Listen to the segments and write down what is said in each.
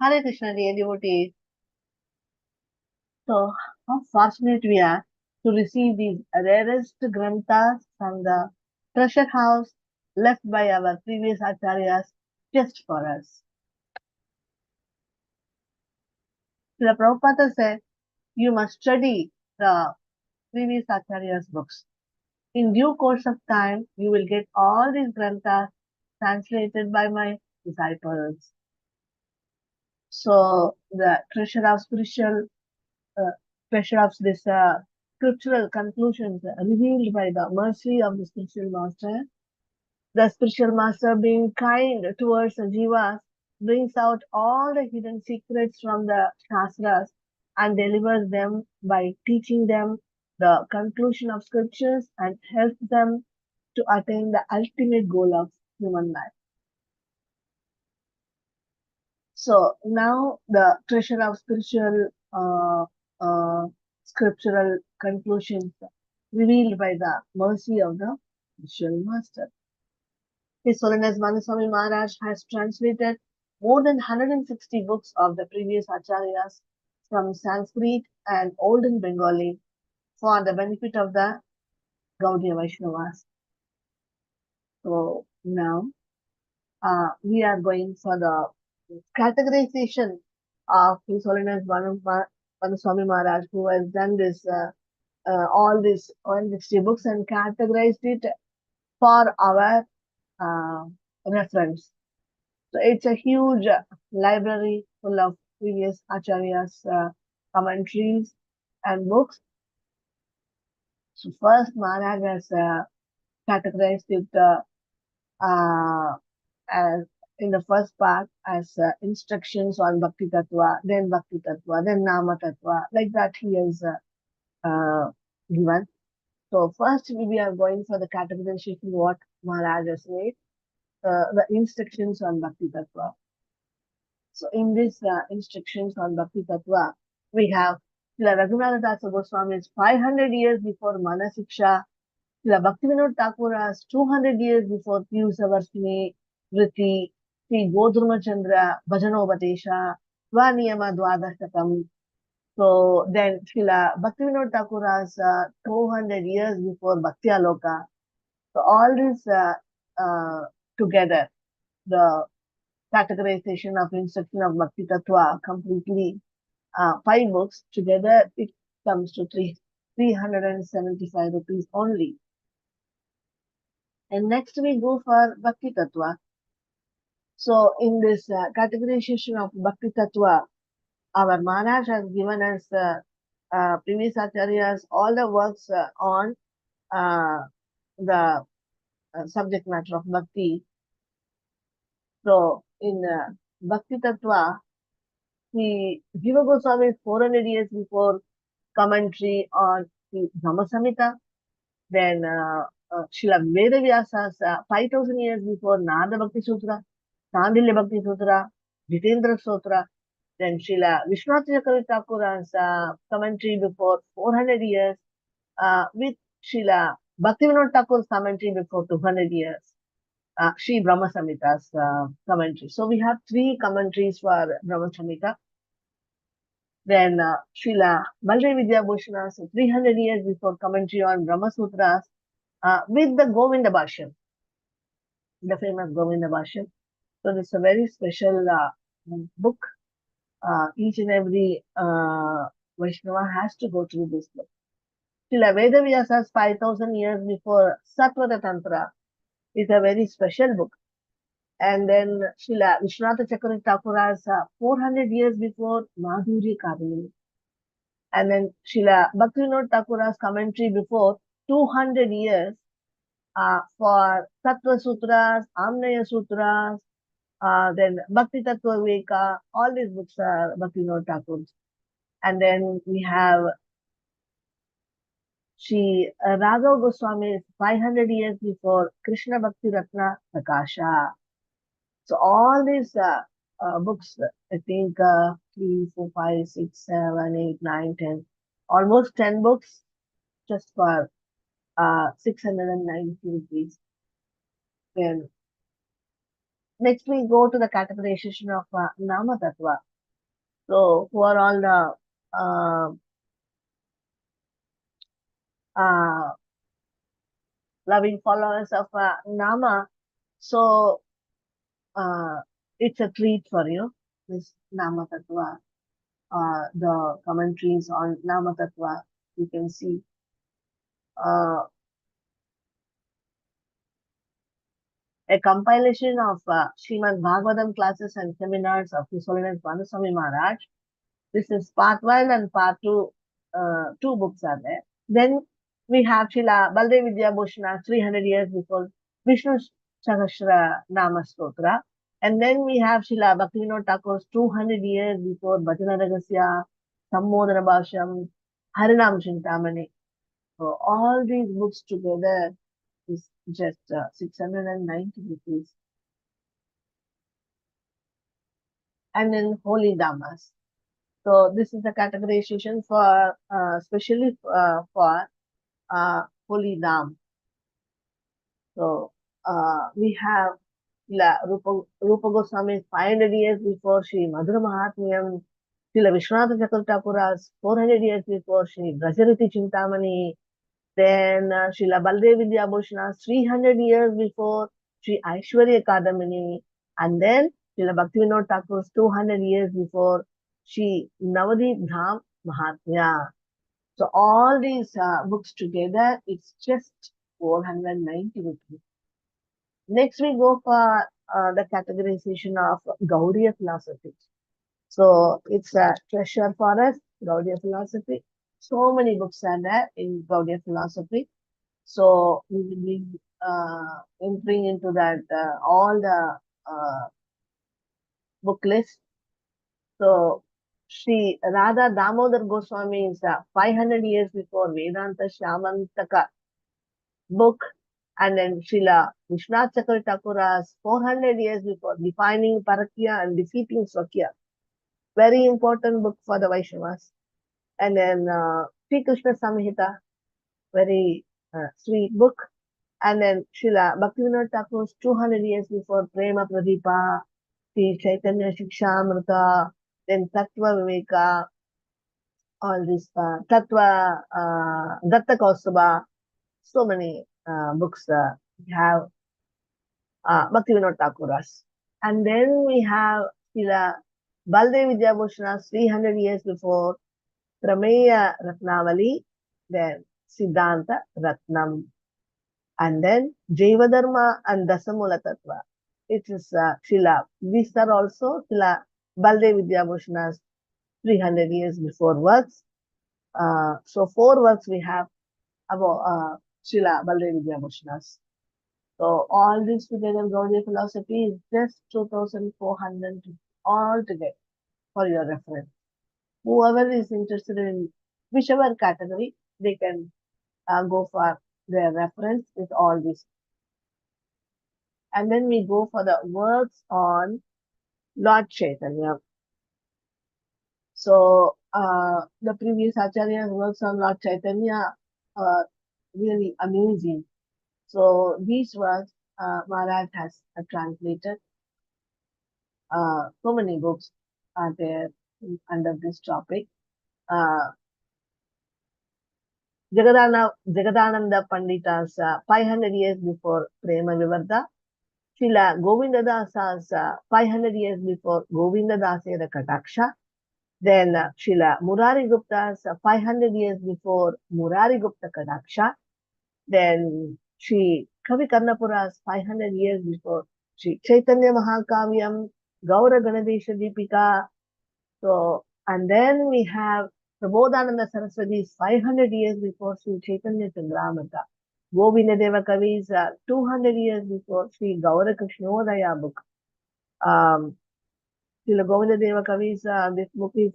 Hare Krishna, dear devotees. So, how fortunate we are to receive these rarest granthas from the treasure house left by our previous acharyas just for us. Srila Prabhupada said, you must study the previous acharyas' books. In due course of time, you will get all these granthas translated by my disciples. So, the treasure of uh, treasure of this scriptural conclusions revealed by the mercy of the spiritual master. The spiritual master, being kind towards the jivas, brings out all the hidden secrets from the shastras and delivers them by teaching them the conclusion of scriptures and helps them to attain the ultimate goal of human life. So now the treasure of uh, scriptural conclusions revealed by the mercy of the spiritual master. His Holiness Bhanu Maharaj has translated more than 160 books of the previous acharyas from Sanskrit and Olden Bengali for the benefit of the Gaudiya Vaishnavas. So now we are going for the categorization of His Holiness Bhanu Maharaj, who has done this all these 160 books and categorized it for our uh, reference. So it's a huge library full of previous acharyas commentaries and books. So first Maharaj has categorized it as in the first part as instructions on Bhakti Tattva, then Nama Tattva, like that he has given. So first we are going for the categorization what Maharaj has made, the instructions on Bhakti Tattva. So in this instructions on Bhakti Tattva, we have Srila Raghunatha Dasa Goswami's 500 years before Manasiksha, Srila Bhaktivinoda Thakura's 200 years before Piyusavarshini Vritti, Sri Godruma Chandra Bhajanopatesha, Swaniyama Dwadashtakam. So then Srila Bhaktivinoda Thakura's 200 years before Bhakti Aloka. So all this together, the categorization of instruction of Bhakti Tattva completely, 5 books together, it comes to 375 rupees only. And next we go for Bhakti Tattva. So in this categorization of Bhakti Tattva, our Maharaj has given us previous acharyas all the works on the subject matter of Bhakti. So in Bhakti Tattva, the Jiva Goswami is 400 years before commentary on the Brahma Samhita. Then Srila Vedavyasa's 5000 years before Nada Bhakti Sutra, Sandilya Bhakti Sutra, Jitendra Sutra. Then Srila Vishwanath Thakur's commentary before 400 years, with Srila Bhaktivinoda Thakur's commentary before 200 years. Sri Brahma Samhita's commentary. So we have 3 commentaries for Brahma Samhita. Then Srila Baldev Vidya Bhushana's 300 years before commentary on Brahma Sutras with the Govinda Bhashyam, the famous Govinda Bhashyam. So this is a very special book. Each and every Vaishnava has to go through this book. Srila Vedavyasa's 5000 years before Satvata Tantra is a very special book. And then Srila Vishwanath Chakravarti Thakura's 400 years before Madhurya Kadamini. And then Srila Bhaktivinoda Thakura's commentary before 200 years for Tattva Sutras, Amnaya Sutras, then Bhakti Tattva Viveka, all these books are Bhaktivinoda Thakur's. And then we have Sri Raghav Goswami's 500 years before Krishna Bhakti Ratna Prakasha. So all these books, I think 3, 4, 5, 6, 7, 8, 9, 10, almost 10 books just for 690 rupees. Then next we go to the categorization of Nama Tattva. So, who are all the uh, loving followers of Nama? So, uh, it's a treat for you, this Nama Tattva. The commentaries on Nama Tattva, you can see. A compilation of Srimad Bhagavatam classes and seminars of His Holiness Bhanu Maharaj. This is part 1 and part 2. Two books are there. Then we have Srila Baldev Vidya Bhushana 300 years before Vishnu Sahasra Nama Stotra. And then we have Srila Bhaktivinoda Thakur's 200 years before Bhajana Ragasya, Sammodana Bhasham, Harinam Chintamani. So all these books together is just 690 rupees. And then Holy Dhammas. So this is the categorization for especially for Holy Dham. So we have Rupa Goswami's 500 years before Sri Madhura Mahatmyam, Srila Vishwanatha Chakravarti's 400 years before Sri Brajarati Chintamani, then Srila Baldev Vidya Bhushana's 300 years before Sri Aishwarya Kadamini, and then Srila Bhaktivinoda Thakur's 200 years before Sri Navadip Dham Mahatmya. So all these books together, it's just 490 rupees. Next, we go for the categorization of Gaudiya philosophy. So it's a treasure for us, Gaudiya philosophy. So many books are there in Gaudiya philosophy. So we will be entering into that all the book list. So Sri Radha Damodar Goswami is 500 years before Vedanta Shamantaka book, and then Srila Vishnath Chakravarti Thakura's 400 years before defining Parakya and defeating Swakya. Very important book for the Vaishnavas. And then Sri Krishna Samhita, very sweet book. And then Srila Bhaktivinoda Thakur's 200 years before Prema Pradipa, Sri Chaitanya Shikshamrita, then Tattva Viveka, all this Tattva Datta Kaustubha, so many books we have Bhaktivinoda Thakur's. And then we have Srila Baldev Vidya Bhushana's 300 years before Prameya Ratnavali, then Siddhanta Ratnam, and then Jaiva Dharma and Dasamula Tattva. It is Srila. These are also Srila Baldev Vidya Bhushana's 300 years before works. So 4 works we have about Srila Baldev Vidya Bhushana's. So all this together, Gaudiya philosophy is just 2,400 all together for your reference. Whoever is interested in whichever category, they can go for their reference with all this. And then we go for the works on Lord Chaitanya. So the previous Acharyas works on Lord Chaitanya are really amazing. So these works Maharaj has translated. So many books are there under this topic. Jagadananda Pandita's 500 years before Prema Vivarta, Srila Govinda Dasa's 500 years before Govinda Dasera Kataksha, then Srila Murari Gupta's 500 years before Murari Gupta Kataksha, then Sri Kavi Karnapura's 500 years before Sri Chaitanya Mahakavyam, Gaura Ganadesha Deepika. So, and then we have Prabodhananda Saraswati's 500 years before Sri Chaitanya Chandramrita. Govinda Deva Kavi's 200 years before Sri Gaura Krishnodaya book. Srila Govinda Deva Kavi's this book is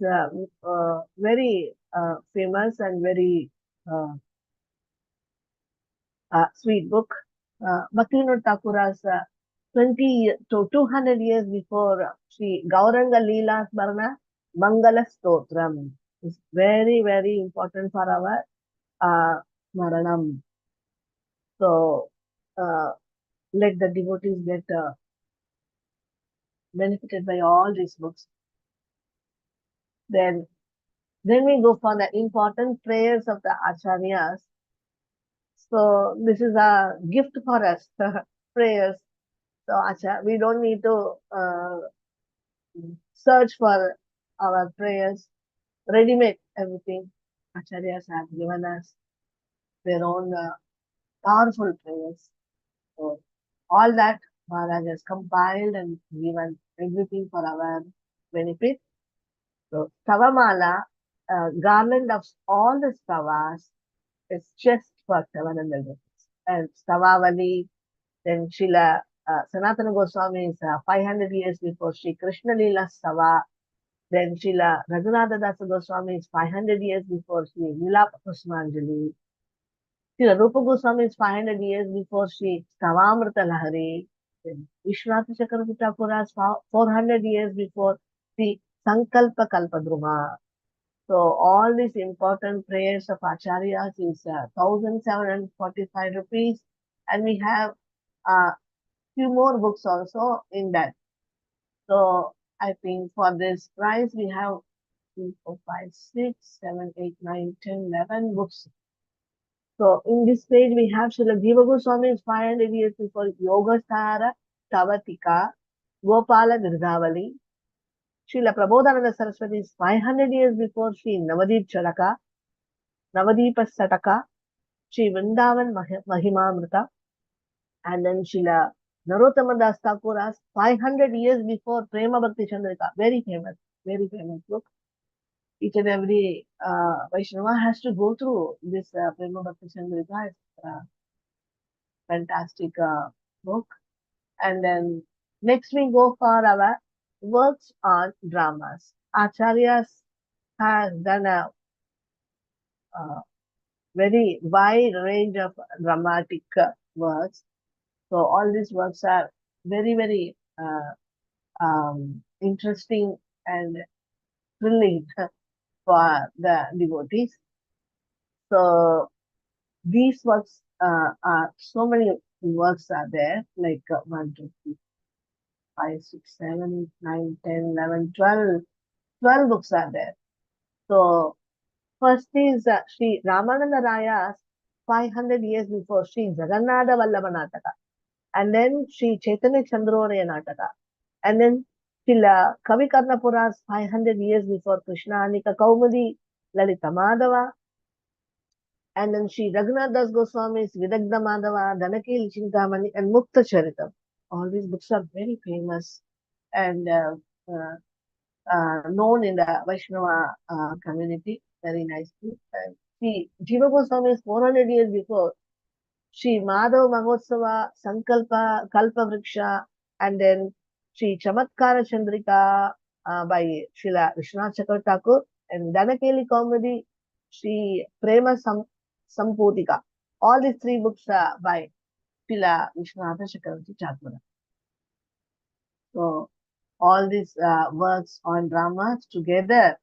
very famous and very sweet book. Bhaktivinoda Thakura's 20 to 200 years before Sri Gauranga Leela Smarana Mangala Stotram is very, very important for our Maranam. So let the devotees get benefited by all these books. Then we go for the important prayers of the Acharyas. So this is a gift for us, prayers. So we don't need to search for our prayers, ready-made everything. Acharyas have given us their own powerful prayers. So all that Maharaj has compiled and given everything for our benefit. So Stavamala, garland of all the stavas, is just for 700 rupees. And Stavavali, then Srila Sanatana Goswami is 500 years before Sri Krishna Leela Stava. Then Srila Raghunatha Dasa Goswami is 500 years before Sri Nilapa Kusmanjali. Srila Rupa Goswami is 500 years before Sri Stavamrita Lahari. Then Vishwanath Chakravarti Thakur is 400 years before Sri Sankalpa Kalpadruma. So all these important prayers of Acharyas is 1,745 rupees, and we have few more books also in that. So I think for this price we have 3, 4, 5, 6, 7, 8, 9, 10, 11 books. So in this page we have Srila Jiva Goswami is 500 years before Yogasthara Tavatika Gopala Girdhavali. Srila Prabodhananda Saraswati is 500 years before Sri Navadip Charaka, Navadipa Sataka, Sri Vrindavan Mahimamrita, and then Srila Narottama Das Thakur is 500 years before Prema Bhakti Chandrika. Very famous book. Each and every Vaishnava has to go through this Prema Bhakti Chandrika. It's a fantastic book. And then next we go for our works on dramas. Acharyas has done a very wide range of dramatic works. So all these works are very, very interesting and thrilling for the devotees. So these works are so many works are there, like 1, 2, 3, 5, 6, 7, 8, 9, 10, 11, 12. 12 books are there. So first is Sri Ramananda Raya's 500 years before Sri Jagannatha Vallabha Nataka. And then Sri Chaitanya Chandrodaya Nataka. And then Srila Kavi Karnapura's 500 years before Krishna Anika Kaumudi Lalita Madhava. And then Sri Raghunath Das Goswami's Vidagdha Madhava, Danakil Chintamani, and Mukta Charitam. All these books are very famous and known in the Vaishnava community very nicely. And see, Jiva Goswami is 400 years before Sri Madhav Mahotsava, Sankalpa, Kalpa Vriksha, and then Sri Chamatkara Chandrika by Srila Vishwanath Chakravarti Thakur, and Danakeli Kaumudi, Sri Prema Samputika. All these 3 books are by Srila Vishwanath Chakravarti Thakur. So all these works on dramas together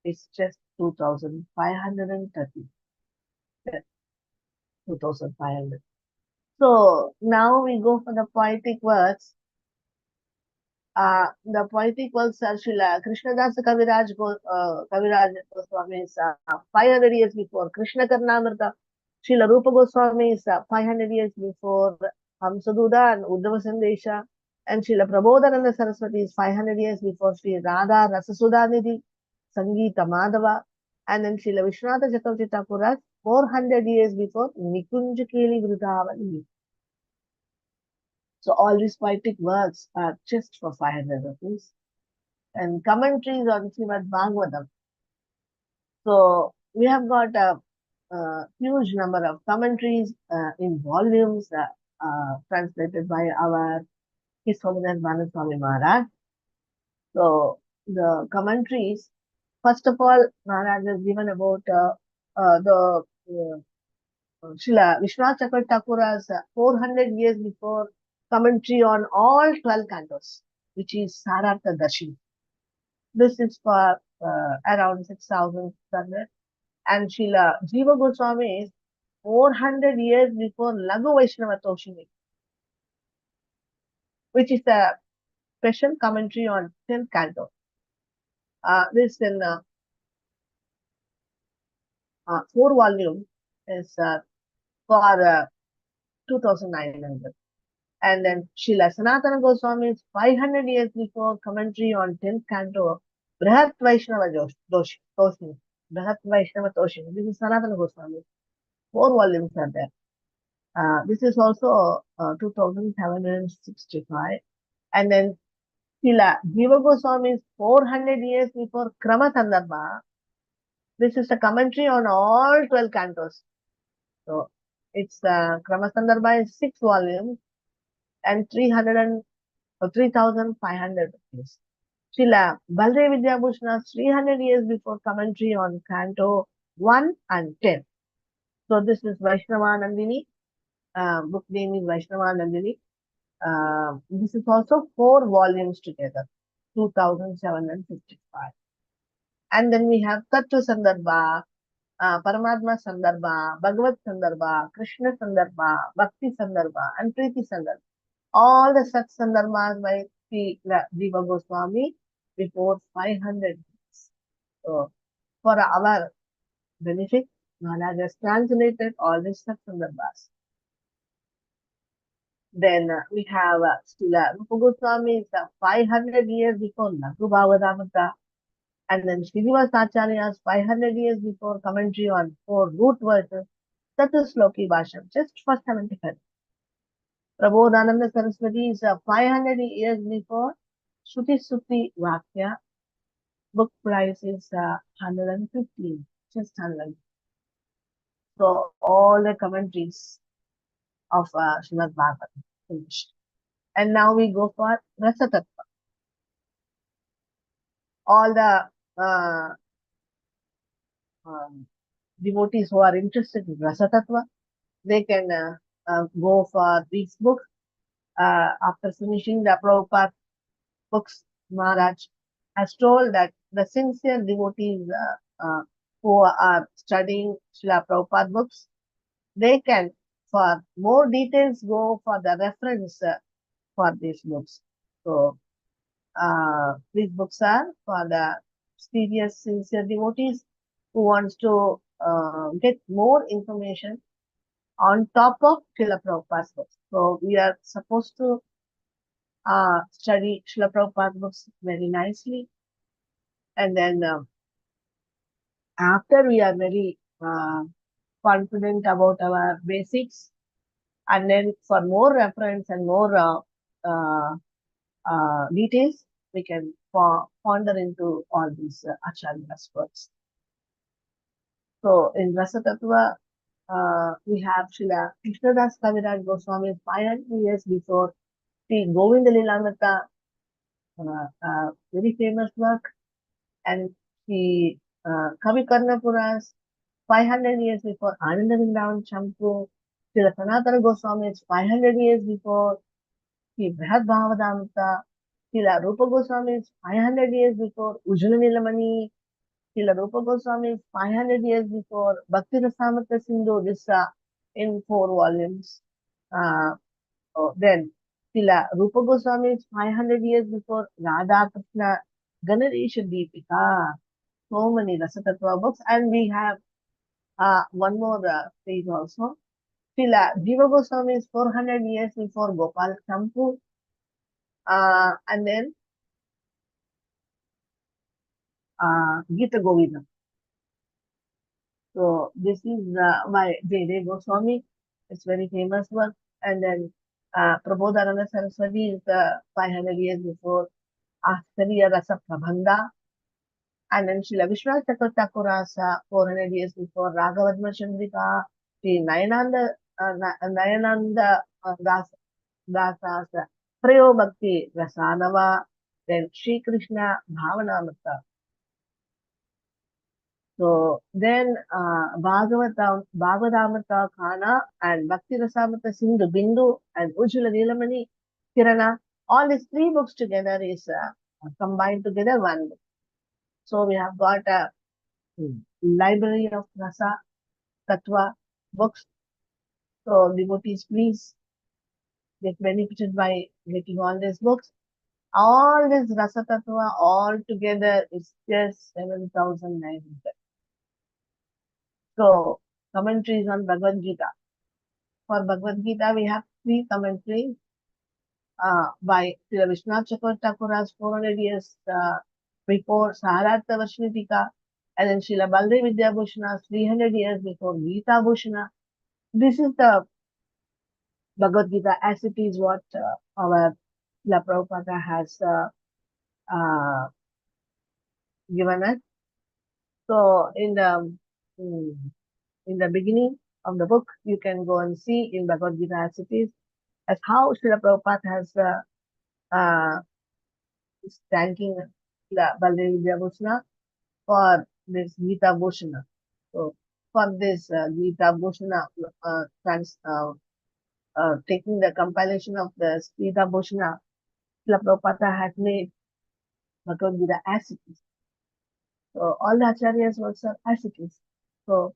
is just 2,530. 2,500. So now we go for the poetic works. The poetic works are Srila Krishnadasa Kaviraj Goswami is 500 years before Krishna Karnamrita. Srila Rupa Goswami is 500 years before Hamsaduda and Uddhava Sandesha. And Srila Prabodhananda Saraswati is 500 years before Sri Radha Rasasuda Nidhi, Sangeeta Madhava. And then Srila Vishwanath Chakravarti Thakur is 400 years before Nikunja Keli Vrindavali. So all these poetic works are just for 500 rupees. And commentaries on Srimad Bhagavatam. So we have got a huge number of commentaries in volumes translated by our His Holiness Bhanu Maharaj. So the commentaries, first of all, Maharaj has given about the Srila Vishwanath Chakravarti Thakur's 400 years before commentary on all 12 cantos, which is Sarartha Darshini. This is for around 6,600. And Srila Jiva Goswami is 400 years before Laghu Vaishnava Toshini, which is a special commentary on 10th canto. This in 4 volume is for 2,900. And then Srila Sanatana Goswami is 500 years before commentary on 10th canto, Brihat Vaishnava Toshini. Brihat Vaishnava Toshini. This is Sanatana Goswami. 4 volumes are there. This is also 2,765. And then Srila Jiva Goswami is 400 years before Krama Sandarbha. This is a commentary on all 12 cantos. So it's Krama Sandarbha is 6 volumes and 3,500 rupees. Srila Baldev Vidyabhushana 300 years before commentary on Canto 1 and 10. So this is Vaishnava Nandini. Book name is Vaishnava Nandini. This is also 4 volumes together, 2,755. And then we have Tattva Sandarbha, Paramatma Sandarbha, Bhagavad Sandarbha, Krishna Sandarbha, Bhakti Sandarbha, and Preeti Sandarbha. All the such Sandarbhas by Sri Jiva Goswami before 500 years. So, for our benefit, Maharaj has translated all these such Sandarbhas. Then we have Srila Rupa Goswami is 500 years before Laghu Bhavadamata. And then PreviousAcharyas 500 years before commentary on 4 root verses, Chatusloki Bhasham, just for 75. Prabodhananda Saraswati is 500 years before Shruti Suti Vakya. Book price is 115, just 100. So all the commentaries of Srimad Bhagavatam finished. And now we go for Rasa Tattva. All the devotees who are interested in Rasa Tattva, they can go for these books. After finishing the Prabhupada books, Maharaj has told that the sincere devotees who are studying Srila Prabhupada books, they can, for more details, go for the reference for these books. So, these books are for the serious, sincere devotees who wants to get more information on top of Srila Prabhupada's books. So, we are supposed to study Srila Prabhupada books very nicely. And then after we are very confident about our basics, and then for more reference and more details, we can ponder into all these Acharya's works. So in Rasa Tattva, we have Srila Krishnadas Kaviraj Goswami 500 years before Sri Govinda Lilamrita, very famous work, and the Kavi Karnapuras 500 years before Ananda Vrindavan Champu. Srila Sanatana Goswami is 500 years before Sri Brihat Bhavadamrita. Srila Rupa Goswami is 500 years before Ujjvala Nilamani. Srila Rupa Goswami is 500 years before Bhakti Rasamrita Sindhu, this in 4 volumes. Then Srila Rupa Goswami is 500 years before Radha Krishna Ganesh Deepika. So many Rasa Tattva books, and we have one more page also. Srila Jiva Goswami is 400 years before Gopal Champu. And then Gita Govinda. So this is by J. Goswami. It's very famous work. And then Prabodhananda Saraswati is 500 years before Ashtariya Rasa Prabhanda. And then Srila Vishwanath Chakravarti 400 years before Raghavadma Chandrika. Sri Nayananda Dasa's Prayo Bhakti Rasanava. Then Sri Krishna Bhavanamrita. So then Bhagavadamrita Khana and Bhakti Rasamrita Sindhu Bindu and Ujjvala Nilamani Kirana, all these 3 books together is combined together one book. So we have got a library of Rasa Tattva books. So devotees, please get benefited by getting all these books. All this Rasa Tattva all together is just 7,900. So, commentaries on Bhagavad Gita. For Bhagavad Gita, we have 3 commentaries by Srila Vishwanath Chakravarti 400 years before Saharartha Varshnitika, and then Srila Baldev Vidyabhushana 300 years before Gita Bhushana. This is the Bhagavad Gita as it is what our Srila Prabhupada has uh, given us. So mm, in the beginning of the book, you can go and see in Bhagavad Gita as it is, as how Srila Prabhupada has is thanking the Baldev Vidyabhushana for this Gita Bhushana. So for this Gita Bhushana, taking the compilation of the Gita Bhushana, Srila Prabhupada has made Bhagavad Gita as it is. So all the Acharyas works are as it is. So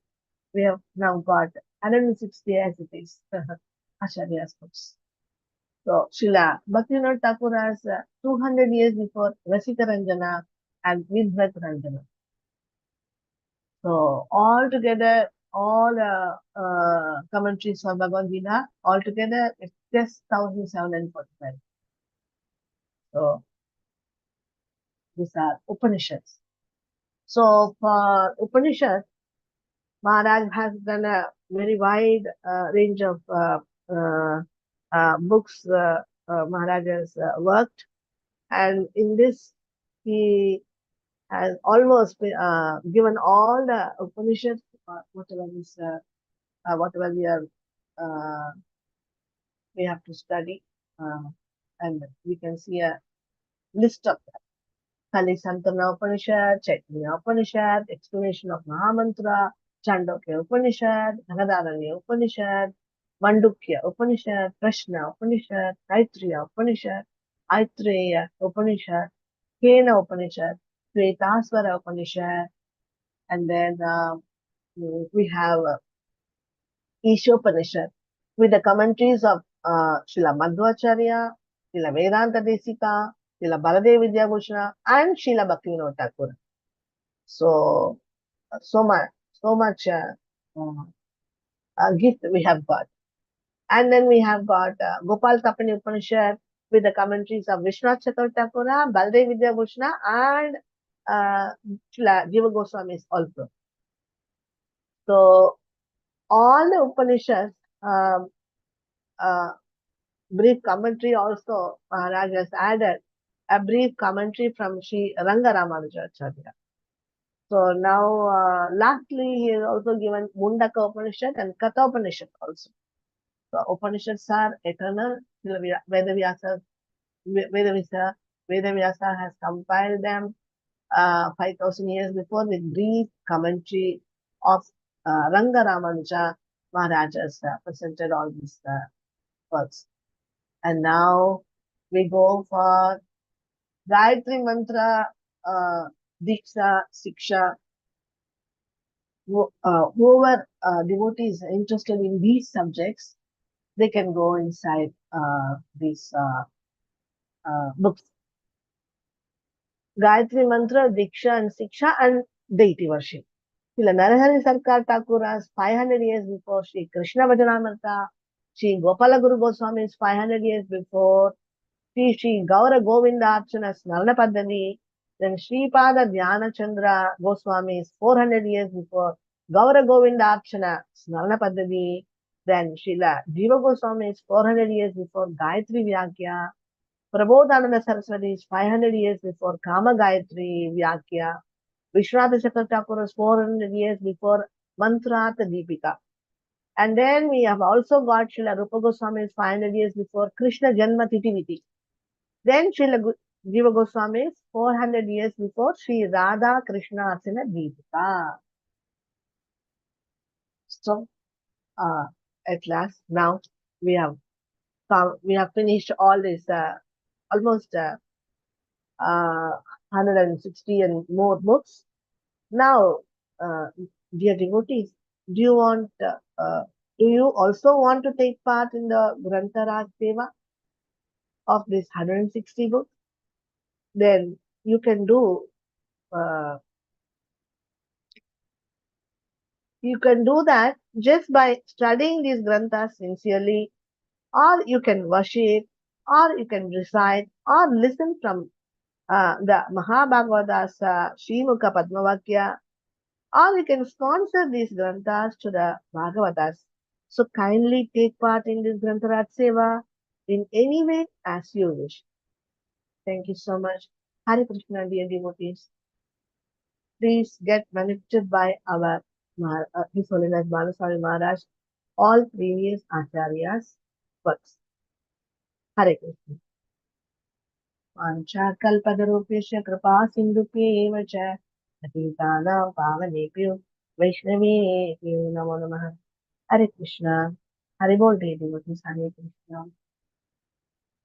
we have now got 160 as it is. Acharyas books. So Srila Bhaktivinoda Thakur has 200 years before Rasika Ranjana and Vidvat Ranjana. So all together, all commentaries for Bhagavad Gita, all together, it's just 1,745. So these are Upanishads. So for Upanishads, Maharaj has done a very wide range of books Maharaj has worked, and in this he has almost given all the Upanishads, whatever we have to study, and we can see a list of that. Kali Santana Upanishad, Chaitanya Upanishad, explanation of Mahamantra, Chandogya Upanishad, Nagadaranya Upanishad, Mandukya Upanishad, Prashna Upanishad, Taittiriya Upanishad, Aitreya Upanishad, Kena Upanishad, Svetasvara Upanishad, and then we have Ishopanishad with the commentaries of Srila Madhvacharya, Srila Vedanta Desika, Srila Baladev Vidyabhushana, and Srila Bhaktivinoda Thakur. So, so much gift we have got. And then we have got Gopal Tapani Upanishad with the commentaries of Vishwanath Chakravarti Thakur, Baladev Vidyabhushana, and Srila Jiva Goswamis also. So, all the Upanishads, brief commentary also, Maharaj has added a brief commentary from Sri Ranga Ramanujacharya. So now, lastly, he has also given Mundaka Upanishad and Katha Upanishad also. So Upanishads are eternal. Vedavyasa has compiled them 5,000 years before with brief commentary of Ranga Ramanuja Maharaj has presented all these works. And now we go for Gayatri Mantra, Diksha, Siksha. Whoever devotees are interested in these subjects, they can go inside these books. Gayatri Mantra, Diksha and Siksha, and deity worship. Srila Narahari Sarkar Thakur has 500 years before Sri Krishna Bhajanamrita. Sri Gopala Guru Goswami is 500 years before. Sri Gaura Govinda Archana Snarana Paddhati. Then Sri Pada Dhyana Chandra Goswami is 400 years before Gaura Govinda Archana Snarana Paddhati. Then Srila Jiva Goswami is 400 years before Gayatri Vyakya. Prabodhananda Saraswati is 500 years before Kama Gayatri Vyakya. Vishwanath Chakravarti Thakur is 400 years before Mantrartha Deepika. And then we have also got Srila Rupa Goswami is 500 years before Krishna Janma Titiviti. Then Srila Jiva Goswami is 400 years before Sri Radha Krishna Archana Deepika. So, at last, now we have finished all this almost 160 and more books. Now, dear devotees, do you also want to take part in the Grantha Raj Seva of this 160 books? then you can do uh, that just by studying these granthas sincerely, or you can worship, or you can recite, or listen from the Mahabhagavatas Srimukha Padmavakya, or you can sponsor these granthas to the Bhagavatas. So kindly take part in this Grantharaj Seva in any way as you wish. Thank you so much. Hare Krishna, dear devotees. Please get benefited by our His Holiness Bhanu Maharaj, all previous Acharyas' works. Hare Krishna. वाञ्छाकल्पतरुभ्यश्च कृपा सिन्धुभ्येव च पतितानां पावनेभ्यो वैष्णवेभ्यो नमो नमः. Hare Krishna. Hare Bol Devi Devotees. Hare Krishna.